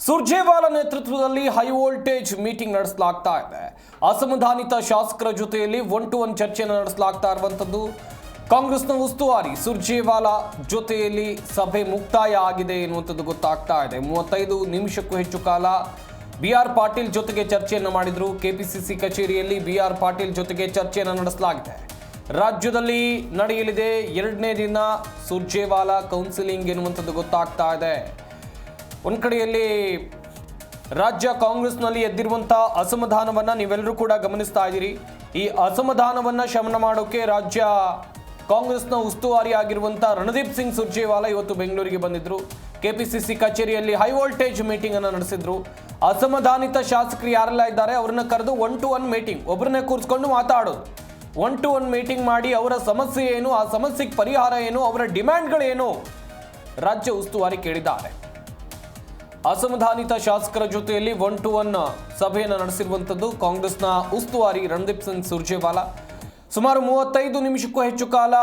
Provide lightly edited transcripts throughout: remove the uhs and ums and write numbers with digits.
ಸುರ್ಜೇವಾಲಾ ನೇತೃತ್ವದಲ್ಲಿ high voltage meeting ನಡೆಸಲಾಗ್ತಾ ಇದೆ. ಅಸಮಾಧಾನಿತ ಶಾಸಕರ ಜೊತೆಯಲ್ಲಿ 1-to-1 ಚರ್ಚೆಯನ್ನು ನಡೆಸಲಾಗ್ತಾ ಇರುವಂತದ್ದು. ಕಾಂಗ್ರೆಸ್ನ ಉಸ್ತುವಾರಿ ಸುರ್ಜೇವಾಲಾ ಜೊತೆಯಲ್ಲಿ ಸಭೆ ಮುಕ್ತಾಯ ಆಗಿದೆ ಎನ್ನುವಂಥದ್ದು ಗೊತ್ತಾಗ್ತಾ ಇದೆ. 35 ನಿಮಿಷಕ್ಕೂ ಹೆಚ್ಚು ಕಾಲ ಬಿ.ಆರ್. ಪಾಟೀಲ್ ಜೊತೆಗೆ ಚರ್ಚೆಯನ್ನು ಮಾಡಿದ್ರು. ಕೆಪಿಸಿಸಿ ಕಚೇರಿಯಲ್ಲಿ ಬಿ.ಆರ್. ಪಾಟೀಲ್ ಜೊತೆಗೆ ಚರ್ಚೆಯನ್ನು ನಡೆಸಲಾಗಿದೆ. ರಾಜ್ಯದಲ್ಲಿ ನಡೆಯಲಿದೆ 2ನೇ ದಿನ ಸುರ್ಜೇವಾಲಾ ಕೌನ್ಸಿಲಿಂಗ್ ಎನ್ನುವಂಥದ್ದು ಗೊತ್ತಾಗ್ತಾ ಇದೆ. ಒಂದು ಕಡೆಯಲ್ಲಿ ರಾಜ್ಯ ಕಾಂಗ್ರೆಸ್ನಲ್ಲಿ ಎದ್ದಿರುವಂಥ ಅಸಮಾಧಾನವನ್ನು ನೀವೆಲ್ಲರೂ ಕೂಡ ಗಮನಿಸ್ತಾ ಇದ್ದೀರಿ. ಈ ಅಸಮಾಧಾನವನ್ನು ಶಮನ ಮಾಡೋಕೆ ರಾಜ್ಯ ಕಾಂಗ್ರೆಸ್ನ ಉಸ್ತುವಾರಿ ಆಗಿರುವಂಥ ರಣದೀಪ್ ಸಿಂಗ್ ಸುರ್ಜೇವಾಲಾ ಇವತ್ತು ಬೆಂಗಳೂರಿಗೆ ಬಂದಿದ್ದರು. ಕೆಪಿಸಿಸಿ ಕಚೇರಿಯಲ್ಲಿ ಹೈ ವೋಲ್ಟೇಜ್ ಮೀಟಿಂಗ್ ಅನ್ನು ನಡೆಸಿದ್ರು. ಅಸಮಾಧಾನಿತ ಶಾಸಕರು ಯಾರೆಲ್ಲ ಇದ್ದಾರೆ ಅವರನ್ನ ಕರೆದು 1-to-1 ಮೀಟಿಂಗ್, ಒಬ್ಬರನ್ನೇ ಕೂರಿಸ್ಕೊಂಡು ಮಾತಾಡೋದು. 1-to-1 ಮೀಟಿಂಗ್ ಮಾಡಿ ಅವರ ಸಮಸ್ಯೆ ಏನು, ಆ ಸಮಸ್ಯೆಗೆ ಪರಿಹಾರ ಏನು, ಅವರ ಡಿಮ್ಯಾಂಡ್ಗಳೇನು ರಾಜ್ಯ ಉಸ್ತುವಾರಿ ಕೇಳಿದ್ದಾರೆ. ಅಸಮಾಧಾನಿತ ಶಾಸಕರ ಜೊತೆಯಲ್ಲಿ 1-to-1 ಸಭೆಯನ್ನು ನಡೆಸಿರುವಂಥದ್ದು ಕಾಂಗ್ರೆಸ್ನ ಉಸ್ತುವಾರಿ ರಣದೀಪ್ ಸಿಂಗ್ ಸುರ್ಜೇವಾಲಾ. ಸುಮಾರು 35 ನಿಮಿಷಕ್ಕೂ ಹೆಚ್ಚು ಕಾಲ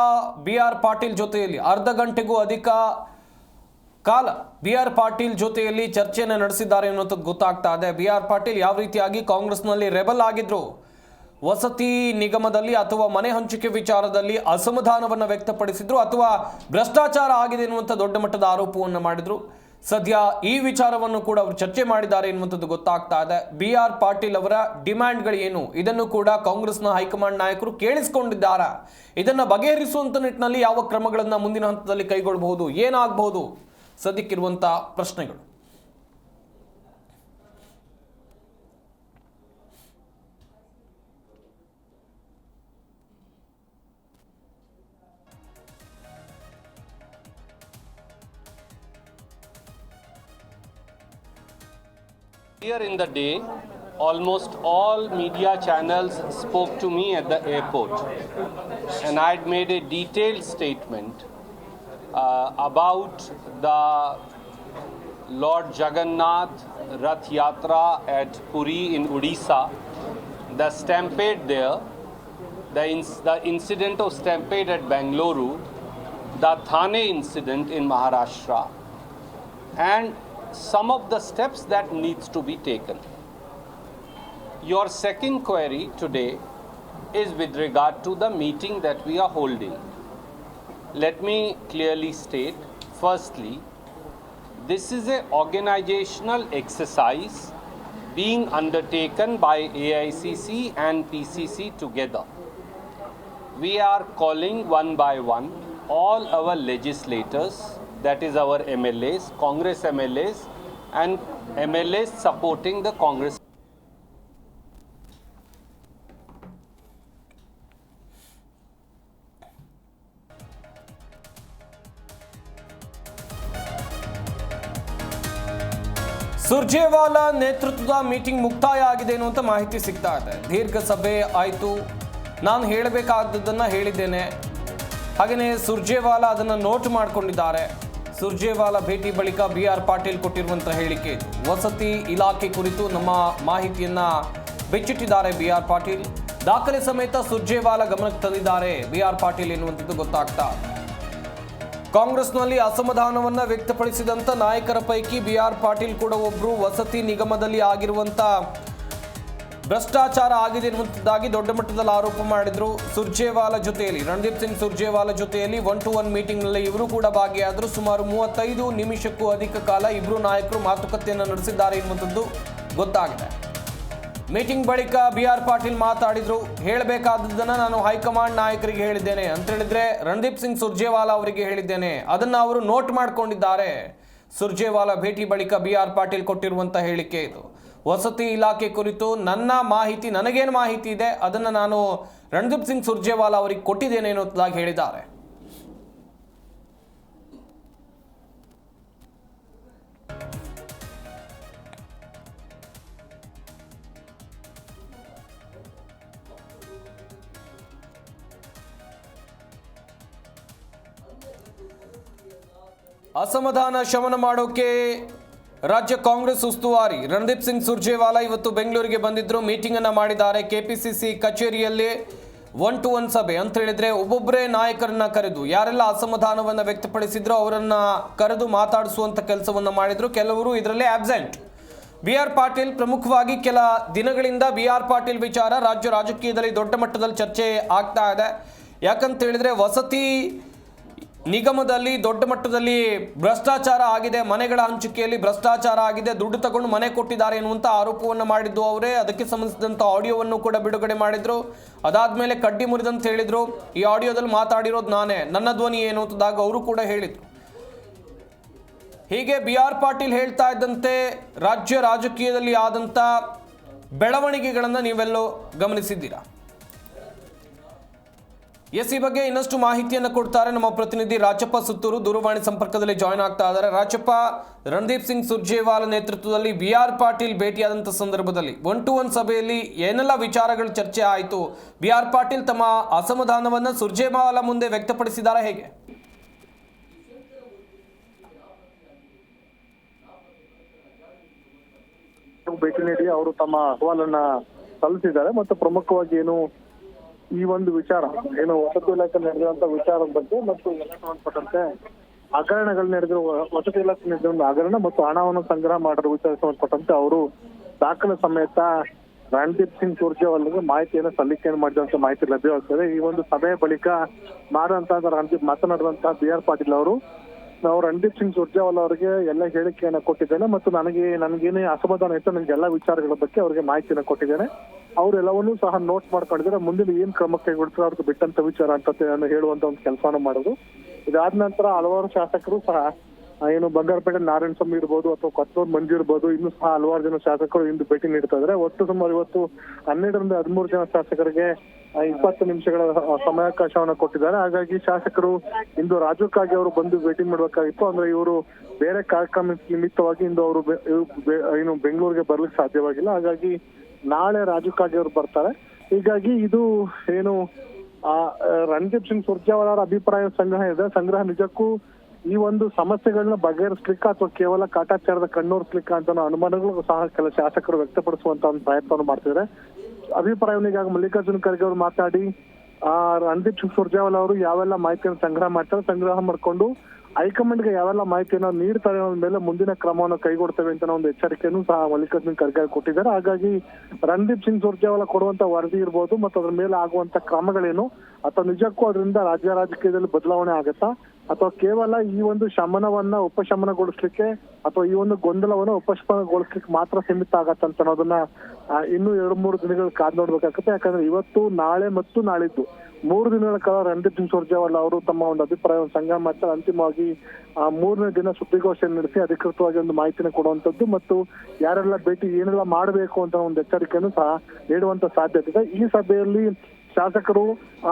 ಬಿ.ಆರ್. ಪಾಟೀಲ್ ಜೊತೆಯಲ್ಲಿ, ಅರ್ಧ ಗಂಟೆಗೂ ಅಧಿಕ ಕಾಲ ಬಿ.ಆರ್. ಪಾಟೀಲ್ ಜೊತೆಯಲ್ಲಿ ಚರ್ಚೆಯನ್ನು ನಡೆಸಿದ್ದಾರೆ ಅನ್ನೋಂಥದ್ದು ಗೊತ್ತಾಗ್ತಾ ಇದೆ. ಬಿ.ಆರ್. ಪಾಟೀಲ್ ಯಾವ ರೀತಿಯಾಗಿ ಕಾಂಗ್ರೆಸ್ನಲ್ಲಿ ರೆಬಲ್ ಆಗಿದ್ರು, ವಸತಿ ನಿಗಮದಲ್ಲಿ ಅಥವಾ ಮನೆ ಹಂಚಿಕೆ ವಿಚಾರದಲ್ಲಿ ಅಸಮಾಧಾನವನ್ನು ವ್ಯಕ್ತಪಡಿಸಿದ್ರು, ಅಥವಾ ಭ್ರಷ್ಟಾಚಾರ ಆಗಿದೆ ಎನ್ನುವಂಥ ದೊಡ್ಡ ಮಟ್ಟದ ಆರೋಪವನ್ನು ಮಾಡಿದ್ರು. ಸದ್ಯ ಈ ವಿಚಾರವನ್ನು ಕೂಡ ಅವರು ಚರ್ಚೆ ಮಾಡಿದ್ದಾರೆ ಎನ್ನುವಂಥದ್ದು ಗೊತ್ತಾಗ್ತಾ ಇದೆ. ಬಿ.ಆರ್. ಪಾಟೀಲ್ ಅವರ ಡಿಮ್ಯಾಂಡ್ಗಳು ಏನು, ಇದನ್ನು ಕೂಡ ಕಾಂಗ್ರೆಸ್ನ ಹೈಕಮಾಂಡ್ ನಾಯಕರು ಕೇಳಿಸಿಕೊಂಡಿದ್ದಾರೆ. ಇದನ್ನು ಬಗೆಹರಿಸುವಂಥ ನಿಟ್ಟಿನಲ್ಲಿ ಯಾವ ಕ್ರಮಗಳನ್ನು ಮುಂದಿನ ಹಂತದಲ್ಲಿ ಕೈಗೊಳ್ಳಬಹುದು, ಏನಾಗಬಹುದು ಸದ್ಯಕ್ಕಿರುವಂಥ ಪ್ರಶ್ನೆಗಳು. Earlier in the day, almost all media channels spoke to me at the airport, and I had made a detailed statement about the Lord Jagannath Rath Yatra at Puri in Odisha, the stampede there, the incident of stampede at Bengaluru, the Thane incident in Maharashtra, and some of the steps that needs to be taken. Your second query today is with regard to the meeting that we are holding. Let me clearly state, firstly, this is an organizational exercise being undertaken by AICC and PCC together. We are calling one by one all our legislators, that is our MLAs, Congress MLAs and MLAs supporting the Congress. Surjewala ನೇತೃತ್ವದ meeting ಮುಕ್ತಾಯ ಆಗಿದೆ ಅನ್ನುವಂಥ ಮಾಹಿತಿ ಸಿಗ್ತಾ ಇದೆ. ದೀರ್ಘ ಸಭೆ ಆಯಿತು, ನಾನು ಹೇಳಬೇಕಾದದ್ದನ್ನು ಹೇಳಿದ್ದೇನೆ. ಹಾಗೆಯೇ ಸುರ್ಜೇವಾಲಾ ಅದನ್ನು ನೋಟ್ ಮಾಡಿಕೊಂಡಿದ್ದಾರೆ. ಸುರ್ಜೇವಾಲಾ ಭೇಟಿ ಬಳಿಕ ಬಿ.ಆರ್. ಪಾಟೀಲ್ ಕೊಟ್ಟಿರುವಂಥ ಹೇಳಿಕೆ, ವಸತಿ ಇಲಾಖೆ ಕುರಿತು ನಮ್ಮ ಮಾಹಿತಿಯನ್ನು ಬೆಚ್ಚಿಟ್ಟಿದ್ದಾರೆ ಬಿ.ಆರ್. ಪಾಟೀಲ್. ದಾಖಲೆ ಸಮೇತ ಸುರ್ಜೇವಾಲಾ ಗಮನಕ್ಕೆ ತಂದಿದ್ದಾರೆ ಬಿ.ಆರ್. ಪಾಟೀಲ್ ಎನ್ನುವಂಥದ್ದು ಗೊತ್ತಾಗ್ತಾ. ಕಾಂಗ್ರೆಸ್ನಲ್ಲಿ ಅಸಮಾಧಾನವನ್ನು ವ್ಯಕ್ತಪಡಿಸಿದಂಥ ನಾಯಕರ ಪೈಕಿ ಬಿ.ಆರ್. ಪಾಟೀಲ್ ಕೂಡ ಒಬ್ಬರು. ವಸತಿ ನಿಗಮದಲ್ಲಿ ಆಗಿರುವಂಥ ಭ್ರಷ್ಟಾಚಾರ ಆಗಿದೆ ಎನ್ನುವಂಥದ್ದಾಗಿ ದೊಡ್ಡ ಮಟ್ಟದಲ್ಲಿ ಆರೋಪ ಮಾಡಿದ್ರು. ಸುರ್ಜೇವಾಲಾ ಜೊತೆಯಲ್ಲಿ, ರಣದೀಪ್ ಸಿಂಗ್ ಸುರ್ಜೇವಾಲಾ ಜೊತೆಯಲ್ಲಿ 1-to-1 ಮೀಟಿಂಗ್ನಲ್ಲಿ ಇವರು ಕೂಡ ಭಾಗಿಯಾದರು. ಸುಮಾರು 35 ನಿಮಿಷಕ್ಕೂ ಅಧಿಕ ಕಾಲ ಇಬ್ಬರು ನಾಯಕರು ಮಾತುಕತೆಯನ್ನು ನಡೆಸಿದ್ದಾರೆ ಎನ್ನುವಂಥದ್ದು ಗೊತ್ತಾಗಿದೆ. ಮೀಟಿಂಗ್ ಬಳಿಕ ಬಿ.ಆರ್. ಪಾಟೀಲ್ ಮಾತಾಡಿದ್ರು. ಹೇಳಬೇಕಾದದ್ದನ್ನು ನಾನು ಹೈಕಮಾಂಡ್ ನಾಯಕರಿಗೆ ಹೇಳಿದ್ದೇನೆ ಅಂತ ಹೇಳಿದ್ರೆ ರಣದೀಪ್ ಸಿಂಗ್ ಸುರ್ಜೇವಾಲಾ ಅವರಿಗೆ ಹೇಳಿದ್ದೇನೆ, ಅದನ್ನು ಅವರು ನೋಟ್ ಮಾಡಿಕೊಂಡಿದ್ದಾರೆ. ಸುರ್ಜೇವಾಲಾ ಭೇಟಿ ಬಳಿಕ ಬಿ.ಆರ್. ಪಾಟೀಲ್ ಕೊಟ್ಟಿರುವಂಥ ಹೇಳಿಕೆ ಇದು. ವಸತಿ ಇಲಾಖೆ ಕುರಿತು ನನ್ನ ಮಾಹಿತಿ, ನನಗೇನು ಮಾಹಿತಿ ಇದೆ ಅದನ್ನು ನಾನು ರಣದೀಪ್ ಸಿಂಗ್ ಸುರ್ಜೇವಾಲಾ ಅವರಿಗೆ ಕೊಟ್ಟಿದ್ದೇನೆ ಅನ್ನೋದಾಗಿ ಹೇಳಿದ್ದಾರೆ. ಅಸಮಾಧಾನ ಶಮನ ಮಾಡೋಕೆ ರಾಜ್ಯ ಕಾಂಗ್ರೆಸ್ ಉಸ್ತುವಾರಿ ರಣದೀಪ್ ಸಿಂಗ್ ಸುರ್ಜೇವಾಲಾ ಇವತ್ತು ಬೆಂಗಳೂರಿಗೆ ಬಂದಿದ್ದರು. ಮೀಟಿಂಗ್ ಅನ್ನು ಮಾಡಿದ್ದಾರೆ. ಕೆಪಿಸಿಸಿ ಕಚೇರಿಯಲ್ಲಿ 1-to-1 ಸಭೆ ಅಂತ ಹೇಳಿದ್ರೆ ಒಬ್ಬೊಬ್ಬರೇ ನಾಯಕರನ್ನ ಕರೆದು ಯಾರೆಲ್ಲ ಅಸಮಾಧಾನವನ್ನು ವ್ಯಕ್ತಪಡಿಸಿದ್ರು ಅವರನ್ನ ಕರೆದು ಮಾತಾಡಿಸುವಂತ ಕೆಲಸವನ್ನ ಮಾಡಿದ್ರು. ಕೆಲವರು ಇದರಲ್ಲಿ ಆಬ್ಸೆಂಟ್, ಬಿ.ಆರ್. ಪಾಟೀಲ್ ಪ್ರಮುಖವಾಗಿ ಕೆಲ ದಿನಗಳಿಂದ ಬಿ.ಆರ್. ಪಾಟೀಲ್ ವಿಚಾರ ರಾಜ್ಯ ರಾಜಕೀಯದಲ್ಲಿ ದೊಡ್ಡ ಮಟ್ಟದಲ್ಲಿ ಚರ್ಚೆ ಆಗ್ತಾ ಇದೆ. ಯಾಕಂತ ಹೇಳಿದ್ರೆ ವಸತಿ ನಿಗಮದಲ್ಲಿ ದೊಡ್ಡ ಮಟ್ಟದಲ್ಲಿ ಭ್ರಷ್ಟಾಚಾರ ಆಗಿದೆ, ಮನೆಗಳ ಹಂಚಿಕೆಯಲ್ಲಿ ಭ್ರಷ್ಟಾಚಾರ ಆಗಿದೆ, ದುಡ್ಡು ತಗೊಂಡು ಮನೆ ಕೊಟ್ಟಿದ್ದಾರೆ ಎನ್ನುವಂಥ ಆರೋಪವನ್ನು ಮಾಡಿದ್ದು ಅವರೇ. ಅದಕ್ಕೆ ಸಂಬಂಧಿಸಿದಂಥ ಆಡಿಯೋವನ್ನು ಕೂಡ ಬಿಡುಗಡೆ ಮಾಡಿದ್ರು. ಅದಾದ್ಮೇಲೆ ಕಡ್ಡಿ ಮುರಿದಂತ ಹೇಳಿದ್ರು. ಈ ಆಡಿಯೋದಲ್ಲಿ ಮಾತಾಡಿರೋದು ನಾನೇ, ನನ್ನ ಧ್ವನಿ ಏನು ಅಂತದಾಗ ಅವರು ಕೂಡ ಹೇಳಿದ್ರು. ಹೀಗೆ ಬಿ.ಆರ್. ಪಾಟೀಲ್ ಹೇಳ್ತಾ ಇದ್ದಂತೆ ರಾಜ್ಯ ರಾಜಕೀಯದಲ್ಲಿ ಆದಂಥ ಬೆಳವಣಿಗೆಗಳನ್ನು ನೀವೆಲ್ಲೋ ಗಮನಿಸಿದ್ದೀರಾ. ಈ ಬಗ್ಗೆ ಇನ್ನಷ್ಟು ಮಾಹಿತಿಯನ್ನು ಕೊಡ್ತಾರೆ ನಮ್ಮ ಪ್ರತಿನಿಧಿ ರಾಜಪ್ಪ ಸುತ್ತೂರು. ದೂರವಾಣಿ ಸಂಪರ್ಕದಲ್ಲಿ ಜಾಯ್ನ್ ಆಗ್ತಾ ಇದ್ದಾರೆ. ರಾಜಪ್ಪ, ರಣದೀಪ್ ಸಿಂಗ್ ಸುರ್ಜೇವಾಲಾ ನೇತೃತ್ವದಲ್ಲಿ ಬಿ.ಆರ್. ಪಾಟೀಲ್ ಭೇಟಿಯಾದಂಥ ಸಂದರ್ಭದಲ್ಲಿ 1-to-1 ಸಭೆಯಲ್ಲಿ ಏನೆಲ್ಲ ವಿಚಾರಗಳು ಚರ್ಚೆ ಆಯಿತು? ಬಿ.ಆರ್. ಪಾಟೀಲ್ ತಮ್ಮ ಅಸಮಾಧಾನವನ್ನು ಸುರ್ಜೇವಾಲಾ ಮುಂದೆ ವ್ಯಕ್ತಪಡಿಸಿದ್ದಾರೆ, ಹೇಗೆ? ಭೇಟಿ ನೀಡಿ ಅವರು ತಮ್ಮ ಅಹವಾಲನ್ನ ಸಲ್ಲಿಸಿದ್ದಾರೆ ಮತ್ತು ಪ್ರಮುಖವಾಗಿ ಏನು ಈ ಒಂದು ವಿಚಾರ ಏನು ವಸತಿ ಇಲಾಖೆ ನಡೆದಿರುವಂತಹ ವಿಚಾರದ ಬಗ್ಗೆ ಮತ್ತು ಎಲ್ಲ ಸಂಬಂಧಪಟ್ಟಂತೆ ಹಗರಣಗಳು ನಡೆದಿರುವ ವಸತಿ ಇಲಾಖೆ ನಡೆದಿರುವ ಹಗರಣ ಮತ್ತು ಹಣವನ್ನು ಸಂಗ್ರಹ ಮಾಡಿರುವ ವಿಚಾರ ಸಂಬಂಧಪಟ್ಟಂತೆ ಅವರು ದಾಖಲೆ ಸಮೇತ ರಣದೀಪ್ ಸಿಂಗ್ ಸುರ್ಜೇವಾಲಾಗೆ ಮಾಹಿತಿಯನ್ನು ಸಲ್ಲಿಕೆಯನ್ನು ಮಾಡಿದಂತ ಮಾಹಿತಿ ಲಭ್ಯವಾಗ್ತದೆ. ಈ ಒಂದು ಸಭೆಯ ಬಳಿಕ ಮಾತನಾಡಿದಂತಹ ಬಿ.ಆರ್. ಪಾಟೀಲ್ ಅವರು ರಣದೀಪ್ ಸಿಂಗ್ ಸುರ್ಜೇವಾಲಾ ಅವರಿಗೆ ಎಲ್ಲ ಹೇಳಿಕೆಯನ್ನ ಕೊಟ್ಟಿದ್ದೇನೆ ಮತ್ತು ನನಗೇನೇ ಅಸಮಾಧಾನ ಇತ್ತು, ನನಗೆ ಎಲ್ಲಾ ವಿಚಾರಗಳ ಬಗ್ಗೆ ಅವರಿಗೆ ಮಾಹಿತಿಯನ್ನು ಕೊಟ್ಟಿದ್ದೇನೆ. ಅವರೆಲ್ಲವನ್ನೂ ಸಹ ನೋಟ್ ಮಾಡ್ಕೊಂಡಿದ್ದಾರೆ. ಮುಂದಿನ ಏನ್ ಕ್ರಮ ಕೈಗೊಳ್ತಾರೆ ಅವ್ರಿಗೆ ಬಿಟ್ಟಂತ ವಿಚಾರ ಅಂತ ಹೇಳುವಂತ ಒಂದು ಕೆಲಸವನ್ನು ಮಾಡೋದು. ಇದಾದ ನಂತರ ಹಲವಾರು ಶಾಸಕರು ಸಹ ಏನು ಬಂಗಾರಪೇಟೆ ನಾರಾಯಣ ಸ್ವಾಮಿ ಇರ್ಬೋದು ಅಥವಾ ಕೊತ್ತೂರು ಮಂಜು ಇರ್ಬೋದು, ಇನ್ನೂ ಸಹ ಹಲವಾರು ಜನ ಶಾಸಕರು ಇಂದು ಭೇಟಿ ನೀಡ್ತಾ ಇದ್ದಾರೆ. ಒಟ್ಟು ಸುಮಾರು ಇವತ್ತು 12ರಿಂದ 13 ಜನ ಶಾಸಕರಿಗೆ 20 ನಿಮಿಷಗಳ ಸಮಯಾವಕಾಶವನ್ನು ಕೊಟ್ಟಿದ್ದಾರೆ. ಹಾಗಾಗಿ ಶಾಸಕರು ಇಂದು ರಾಜಕ್ಕಾಗಿ ಅವರು ಬಂದು ಭೇಟಿ ಮಾಡಬೇಕಾಗಿತ್ತು. ಅಂದ್ರೆ ಇವರು ಬೇರೆ ಕಾರ್ಯಕ್ರಮ ನಿಮಿತ್ತವಾಗಿ ಇಂದು ಅವರು ಏನು ಬೆಂಗಳೂರಿಗೆ ಬರ್ಲಿಕ್ಕೆ ಸಾಧ್ಯವಾಗಿಲ್ಲ. ಹಾಗಾಗಿ ನಾಳೆ ರಾಜಕ್ಕಾಗಿ ಅವರು ಬರ್ತಾರೆ. ಹೀಗಾಗಿ ಇದು ಏನು ರಣದೀಪ್ ಸಿಂಗ್ ಸುರ್ಜೇವಾಲಾ ಅವರ ಅಭಿಪ್ರಾಯ ಸಂಗ್ರಹ ಇದೆ. ಸಂಗ್ರಹ ನಿಜಕ್ಕೂ ಈ ಒಂದು ಸಮಸ್ಯೆಗಳನ್ನ ಬಗೆಹರಿಸ್ಲಿಕ್ಕ ಅಥವಾ ಕೇವಲ ಕಾಟಾಚಾರದ ಕಣ್ಣೋರ್ಸ್ಲಿಕ್ಕ ಅಂತ ಅನುಮಾನಗಳು ಸಹ ಕೆಲ ಶಾಸಕರು ವ್ಯಕ್ತಪಡಿಸುವಂತ ಒಂದು ಪ್ರಯತ್ನವನ್ನು ಮಾಡ್ತಿದ್ದಾರೆ. ಅಭಿಪ್ರಾಯವನ್ನು ಈಗ ಮಲ್ಲಿಕಾರ್ಜುನ ಖರ್ಗೆ ಅವರು ಮಾತಾಡಿ ರಣದೀಪ್ ಸಿಂಗ್ ಸುರ್ಜೇವಾಲಾ ಅವರು ಯಾವೆಲ್ಲ ಮಾಹಿತಿಯನ್ನು ಸಂಗ್ರಹ ಮಾಡ್ತಾರೆ, ಸಂಗ್ರಹ ಮಾಡ್ಕೊಂಡು ಹೈಕಮಾಂಡ್ಗೆ ಯಾವೆಲ್ಲ ಮಾಹಿತಿಯನ್ನು ನೀಡ್ತಾರೆ ಅನ್ನೋದ ಮೇಲೆ ಮುಂದಿನ ಕ್ರಮವನ್ನು ಕೈಗೊಳ್ತೇವೆ ಅಂತ ಒಂದು ಎಚ್ಚರಿಕೆಯನ್ನು ಸಹ ಮಲ್ಲಿಕಾರ್ಜುನ ಖರ್ಗೆ ಕೊಟ್ಟಿದ್ದಾರೆ. ಹಾಗಾಗಿ ರಣದೀಪ್ ಸಿಂಗ್ ಸುರ್ಜೇವಾಲಾ ಕೊಡುವಂತ ವರದಿ ಇರ್ಬೋದು ಮತ್ತು ಅದ್ರ ಮೇಲೆ ಆಗುವಂತ ಕ್ರಮಗಳೇನು ಅಥವಾ ನಿಜಕ್ಕೂ ಅದರಿಂದ ರಾಜ್ಯ ರಾಜಕೀಯದಲ್ಲಿ ಬದಲಾವಣೆ ಆಗತ್ತಾ ಅಥವಾ ಕೇವಲ ಈ ಒಂದು ಶಮನವನ್ನ ಉಪಶಮನಗೊಳಿಸ್ಲಿಕ್ಕೆ ಅಥವಾ ಈ ಒಂದು ಗೊಂದಲವನ್ನ ಉಪಶಮನಗೊಳಿಸ್ಲಿಕ್ಕೆ ಮಾತ್ರ ಸೀಮಿತ ಆಗತ್ತಂತ ಅನ್ನೋದನ್ನ ಇನ್ನು 2-3 ದಿನಗಳು ಕಾದ್ ನೋಡ್ಬೇಕಾಗತ್ತೆ. ಯಾಕಂದ್ರೆ ಇವತ್ತು, ನಾಳೆ ಮತ್ತು ನಾಳಿದ್ದು 3 ದಿನಗಳ ಕಾಲ ರಣದೀಪ್ ಸಿಂಗ್ ಸುರ್ಜೇವಾಲಾ ಅವರು ತಮ್ಮ ಒಂದು ಅಭಿಪ್ರಾಯವನ್ನು ಸಂಗ್ರಹ ಮಾಡ್ತಾರೆ. ಅಂತಿಮವಾಗಿ 3ನೇ ದಿನ ಸುದ್ದಿಗೋಷ್ಠಿಯನ್ನು ನಡೆಸಿ ಅಧಿಕೃತವಾಗಿ ಒಂದು ಮಾಹಿತಿನ ಕೊಡುವಂತದ್ದು ಮತ್ತು ಯಾರೆಲ್ಲ ಭೇಟಿ ಏನೆಲ್ಲ ಮಾಡಬೇಕು ಅಂತ ಒಂದು ಎಚ್ಚರಿಕೆಯನ್ನು ಸಹ ನೀಡುವಂತ ಸಾಧ್ಯತೆ ಇದೆ. ಈ ಸಭೆಯಲ್ಲಿ ಶಾಸಕರು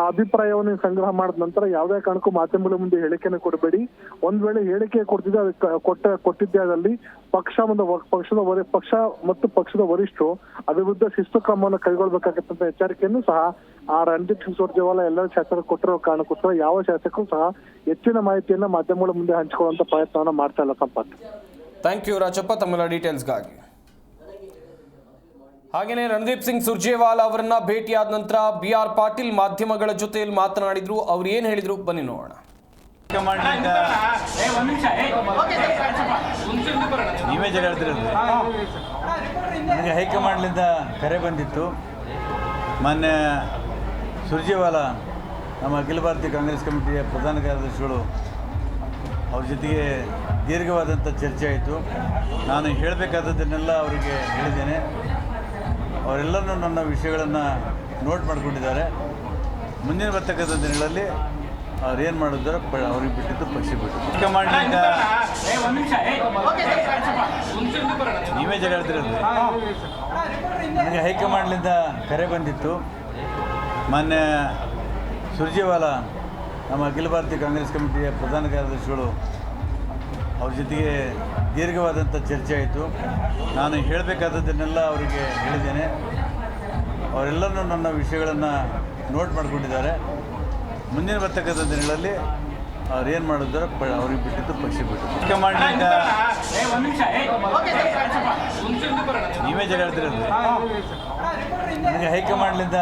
ಅಭಿಪ್ರಾಯವನ್ನು ಸಂಗ್ರಹ ಮಾಡಿದ ನಂತರ ಯಾವುದೇ ಕಾರಣಕ್ಕೂ ಮಾಧ್ಯಮಗಳ ಮುಂದೆ ಹೇಳಿಕೆಯನ್ನು ಕೊಡಬೇಡಿ. ಒಂದ್ ವೇಳೆ ಹೇಳಿಕೆ ಕೊಡ್ತಿದ್ದೆ ಅದಕ್ಕೆ ಕೊಟ್ಟಿದ್ದೆ ಅದರಲ್ಲಿ ಪಕ್ಷ ಮತ್ತು ಪಕ್ಷದ ವರಿಷ್ಠರು ಅದ್ರ ವಿರುದ್ಧ ಶಿಸ್ತು ಕ್ರಮವನ್ನು ಕೈಗೊಳ್ಳಬೇಕಾಗತ್ತಂತ ಎಚ್ಚರಿಕೆಯನ್ನು ಸಹ ರಣದೀಪ್ ಸಿಂಗ್ ಸುರ್ಜೇವಾಲಾ ಎಲ್ಲ ಶಾಸಕರು ಕೊಟ್ಟಿರೋ ಕಾರಣಕ್ಕೋಸ್ಕರ ಯಾವ ಶಾಸಕರು ಸಹ ಹೆಚ್ಚಿನ ಮಾಹಿತಿಯನ್ನ ಮಾಧ್ಯಮಗಳ ಮುಂದೆ ಹಂಚಿಕೊಳ್ಳುವಂತ ಪ್ರಯತ್ನವನ್ನ ಮಾಡ್ತಾ ಇಲ್ಲ. ಸಂಪತ್, ಥ್ಯಾಂಕ್ ಯು ರಾಜಪ್ಪ ತಮ್ಮೆಲ್ಲ ಡೀಟೇಲ್ಸ್ಗಾಗಿ. ಹಾಗೆಯೇ ರಣದೀಪ್ ಸಿಂಗ್ ಸುರ್ಜೇವಾಲಾ ಅವರನ್ನ ಭೇಟಿಯಾದ ನಂತರ ಬಿ.ಆರ್. ಪಾಟೀಲ್ ಮಾಧ್ಯಮಗಳ ಜೊತೆಯಲ್ಲಿ ಮಾತನಾಡಿದ್ರು. ಅವ್ರು ಏನ್ ಹೇಳಿದ್ರು ಬನ್ನಿ ನೋಡೋಣ. ನೀವೇ ಜನ ಹೇಳ್ತಿರೋದು, ನನಗೆ ಹೈಕಮಾಂಡ್ಲಿಂದ ಕರೆ ಬಂದಿತ್ತು. ಮಾನ್ಯ ಸುರ್ಜೇವಾಲಾ ನಮ್ಮ ಅಖಿಲ ಭಾರತೀಯ ಕಾಂಗ್ರೆಸ್ ಕಮಿಟಿಯ ಪ್ರಧಾನ ಕಾರ್ಯದರ್ಶಿಗಳು ಅವ್ರ ಜೊತೆಗೆ ದೀರ್ಘವಾದಂಥ ಚರ್ಚೆ ಆಯಿತು. ನಾನು ಹೇಳಬೇಕಾದದ್ದನ್ನೆಲ್ಲ ಅವರಿಗೆ ಹೇಳಿದ್ದೇನೆ. ಅವರೆಲ್ಲರೂ ನನ್ನ ವಿಷಯಗಳನ್ನು ನೋಟ್ ಮಾಡಿಕೊಂಡಿದ್ದಾರೆ. ಮುಂದಿನ ಬರ್ತಕ್ಕಂಥ ದಿನಗಳಲ್ಲಿ ಅವ್ರು ಏನು ಮಾಡಿದ್ರು ಅವ್ರಿಗೆ ಬಿಟ್ಟಿದ್ದು ಪಕ್ಷ ಬಿಟ್ಟು ಹೈಕಮಾಂಡ್ನಿಂದ ನೀವೇ ಜನ ಹೇಳ್ತಿರೋದು, ನನಗೆ ಹೈಕಮಾಂಡ್ಲಿಂದ ಕರೆ ಬಂದಿತ್ತು. ಮಾನ್ಯ ಸುರ್ಜೇವಾಲಾ ನಮ್ಮ ಅಖಿಲ ಭಾರತೀಯ ಕಾಂಗ್ರೆಸ್ ಕಮಿಟಿಯ ಪ್ರಧಾನ ಕಾರ್ಯದರ್ಶಿಗಳು ಅವ್ರ ಜೊತೆಗೆ ದೀರ್ಘವಾದಂಥ ಚರ್ಚೆ ಆಯಿತು. ನಾನು ಹೇಳಬೇಕಾದದ್ದನ್ನೆಲ್ಲ ಅವರಿಗೆ ಹೇಳಿದ್ದೇನೆ. ಅವರೆಲ್ಲರೂ ನನ್ನ ವಿಷಯಗಳನ್ನು ನೋಟ್ ಮಾಡಿಕೊಂಡಿದ್ದಾರೆ. ಮುಂದಿನ ಬರ್ತಕ್ಕಂಥ ದಿನಗಳಲ್ಲಿ ಅವ್ರು ಏನು ಮಾಡಿದ್ರು ಅವ್ರಿಗೆ ಬಿಟ್ಟಿದ್ದು ಪಕ್ಷ ಬಿಟ್ಟು ಹೈಕಮಾಂಡ್ನಿಂದ ನೀವೇ ಜನ ಹೇಳ್ತಿರೋದು, ನನಗೆ ಹೈಕಮಾಂಡ್ಲಿಂದ